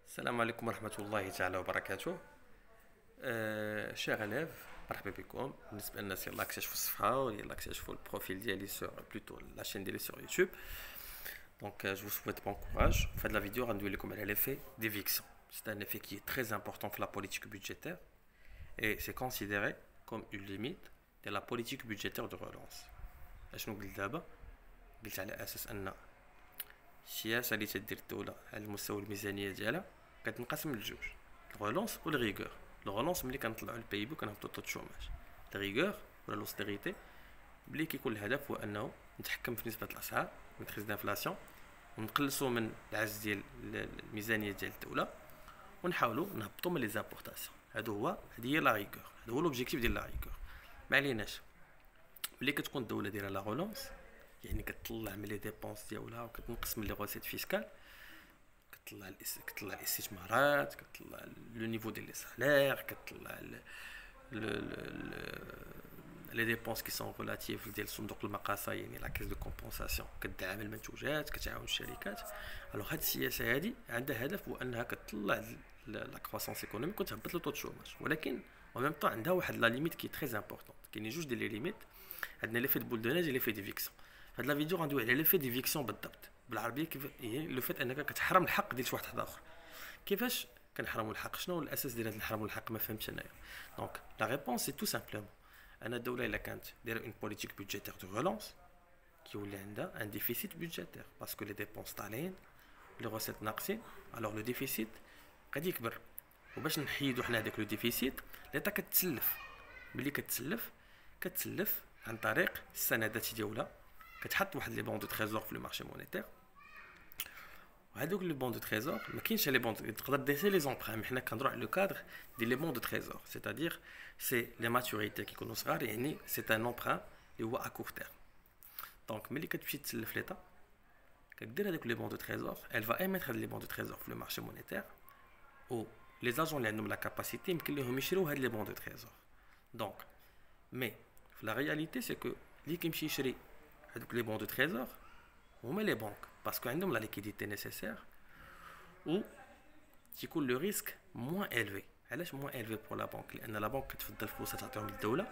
السلام عليكم ورحمة الله تعالى وبركاته. شير élèves, مرحبا بكم. بالنسبة للناس يلا اكتشفوا الصفحة ويلا اكتشفوا البروفيل ديالي sur plutôt la chaîne ديالي sur YouTube. Donc je vous souhaite bon courage. En fait la vidéo غندوي لكم على l'effet d'éviction. C'est un effet qui est très important pour la politique budgétaire et c'est considéré comme une limite de la politique budgétaire de relance. اشنو قلت دابا؟ قلت على اساس ان السياسة اللي تدير الدولة على المستوى الميزانية ديالها كتنقسم لجوج، الغولونس و الريغور. الغولونس ملي كنطلعو البي بي وكنهبطو طو الشوماج، الريغور ولا لوستيريتي ملي كيكون الهدف هو انه نتحكم في نسبة الاسعار، ميتريز دانفلاسيون، ونقلصو من العجز ديال الميزانية ديال الدولة، ونحاولو نهبطو من لي زامبورطاسيون. هادي هي لا ريغور، هذا هو لوبجيكتيف ديال لا ريغور. معليناش ملي كتكون الدولة دايرة لا غولونس، يعني كتطلع من لي ديبونس ديالها وكتنقص من لي غوسيت فيسكال، كتطلع الاستثمارات، كتطلع لو نيفو ديال لي سالير، كتطلع لي ديبونس كي سون ريلاتيف ديال صندوق المقاصه، يعني لا كيس دو كومبونساسيون، كتدعم المنتوجات، كتعاون الشركات. الوغ هاد السياسه هادي عندها هدف هو انها كتطلع لا كرواسونس ايكونوميك وتهبط لو طو الشوماج، ولكن او ميم طون عندها واحد لا ليميت كي تري امبورطون. كاينين جوج ديال لي ليميت. عندنا ليفي دو بول دو نيج ليفي ديفيكسيون. هاد لا فيديو غندوي على ليفي ديفيكسيون بالضبط بالعربيه، كيف هي لو فيت انك كتحرم الحق ديال شي واحد اخر. كيفاش كنحرموا الحق؟ شنو هو الاساس ديال هاد نحرموا الحق؟ ما فهمتش انايا. دونك لا ريبونس سي تو سامبلومون ان الدوله الا كانت دايره اون بوليتيك بودجيتير دو ريلونس كيولي عندها ان ديفيسيت بودجيتير باسكو لي ديبونس طالعين، لي غوسيت ناقصين، الوغ لو ديفيسيت غادي يكبر. وباش نحيدو حنا هذاك لو ديفيسيت ليتا كتسلف. ملي كتسلف عن طريق السندات ديالها، كتحط واحد لي بون دو تريزور في لو مارشي مونيتير، وهذوك لي بون دو تريزور ما كاينش لي بون تقدر ديسي لي زومبران. حنا كنهضروا على لو كادر ديال لي بون دو تريزور، سيتادير سي لي ماتوريتي كيكونوا صغار، يعني سي ان امبران اللي هو ا كور تيرم. دونك ملي كتمشي تسلف ليطا كدير هذوك لي بون دو تريزور، ال فا ايميتر لي بون دو تريزور في لو مارشي مونيتير، و لي زاجون اللي عندهم لا كاباسيتي يمكن لهم يشريو هاد لي بون دو تريزور. دونك مي في لا رياليتي سي كو اللي كيمشي يشري هادوك لي بون دو تريزور هما لي بانك، باسكو عندهم لا ليكيديتي نيسيسير و تيكون لو ريسك موان الفي. علاش موان الفي بور لا بانك؟ لان لا بانك كتفضل فلوسها تعطيهم للدوله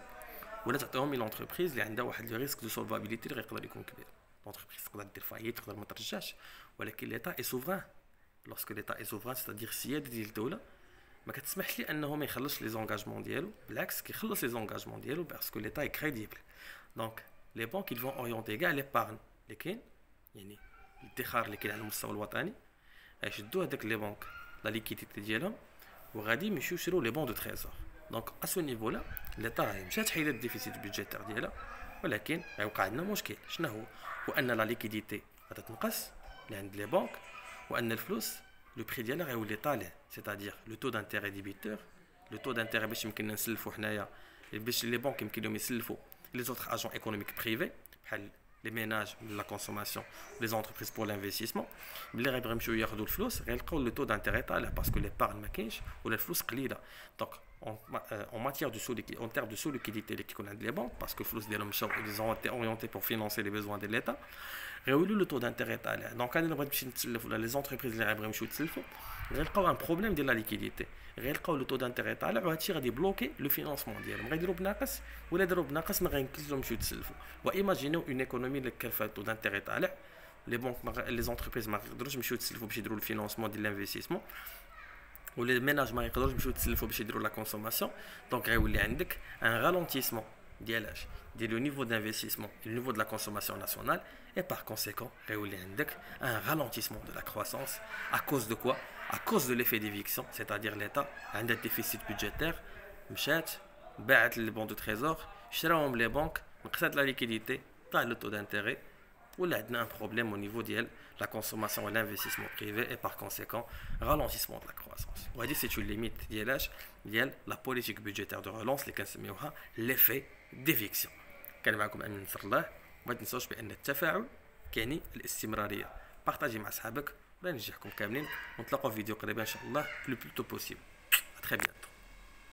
ولا تعطيهم لونتربريز اللي عندها واحد لو ريسك دو سولفابيليتي اللي يقدر يكون كبير. لونتربريز تقدر دير فايت، تقدر ما ترجعش، ولكن ليتا اي سوفران. لوسكو ليتا اي سوفران سيتادير السياده ديال الدوله ما كتسمحش لي انه ما يخلصش لي زونغاجمون ديالو، بالعكس كيخلص لي زونغاجمون ديالو باسكو ليتا اي كريديبل. دونك لي بانك ils vont orienter كاع ليبارن اللي كاين، يعني الادخار اللي كاين على المستوى الوطني، غيشدوا هذاك لي بانك لا ليكيديتي ديالهم وغادي يمشيو يشريو لي بون دو تريزور. دونك اسو نيفو لا ليطا مشات حيدت الديفيسيت بودجيتير ديالها، ولكن غيوقع عندنا مشكل. شنو هو ان لا ليكيديتي غتنقص اللي عند لي بانك، وان الفلوس لو بري ديالها غيولي طالع، سيتادير لو تو دانتيري ديبيتور. لو تو دانتيري باش يمكننا نسلفو حنايا، باش لي بانك يمكن لهم يسلفوا لي زوطخ اجون ايكونوميك بريفي بحال لي ميناج لا كونسوماسيون، لي زونتربريز بور لانفستيسمون. ملي غيبغيو يمشيو ياخذوا الفلوس غيلقاو لو تو دانتيري طالع باسكو لي بارن ما كاينش ولا الفلوس قليله. دونك اون ماتيير دو سو اون تير دو سو ليكيديتي اللي كيكون عند لي بانك باسكو الفلوس ديالهم مشاو اورينتي بور فينانسي لي بيزوان ديال ليتا، غيولوا لو تو دانتيري طالع. دونك انا بغيت نمشي نتسلف ولا لي زونتربريز اللي غيبغيو يمشيو يتسلفوا غيلقاو ان بروبليم ديال لا ليكيديتي، غيلقاو لو تو دانتيري طالع، وهادشي غادي بلوكي لو فينانسمون ديالهم، غيديروا بناقص ولا داروا بناقص ما غيمكنش لهم يمشيو يتسلفوا. وايماجينيو اون ايكونومي اللي كان فيها تو دانتيري طالع، لي بانك لي زونتربريز ما يقدروش يمشيو يتسلفوا باش يديروا الفينانسمون ديال الانفستيسمون، ولي ميناج ما يقدروش يمشيو يتسلفوا باش يديروا لا كونسوماسيون. دونك غيولي عندك ان رالونتيسمون ديال لو نيفو d'investissement, le niveau de la consommation nationale, et par conséquent, un ralentissement de la croissance. À cause de quoi? À cause de l'effet d'éviction, c'est-à-dire l'État a un déficit budgétaire, مشات باعت les bons de trésor, شراهم les banques, نقصت la liquidité, طاح le taux d'intérêt, ولا عندنا un problème au niveau de la consommation et l'investissement privé, et par conséquent, ralentissement de la croissance. وهذه c'est une limite ديال la politique budgétaire de relance اللي كنسميوها l'effet d'éviction. كان معكم امين نصر الله. ما تنسوش بان التفاعل كيعني الاستمراريه. بارطاجي مع صحابك ولا ننجحكم كاملين، ونتلاقاو في فيديو قريبه ان شاء الله لو بلوتو بوسيبل. ا تري بيانتو.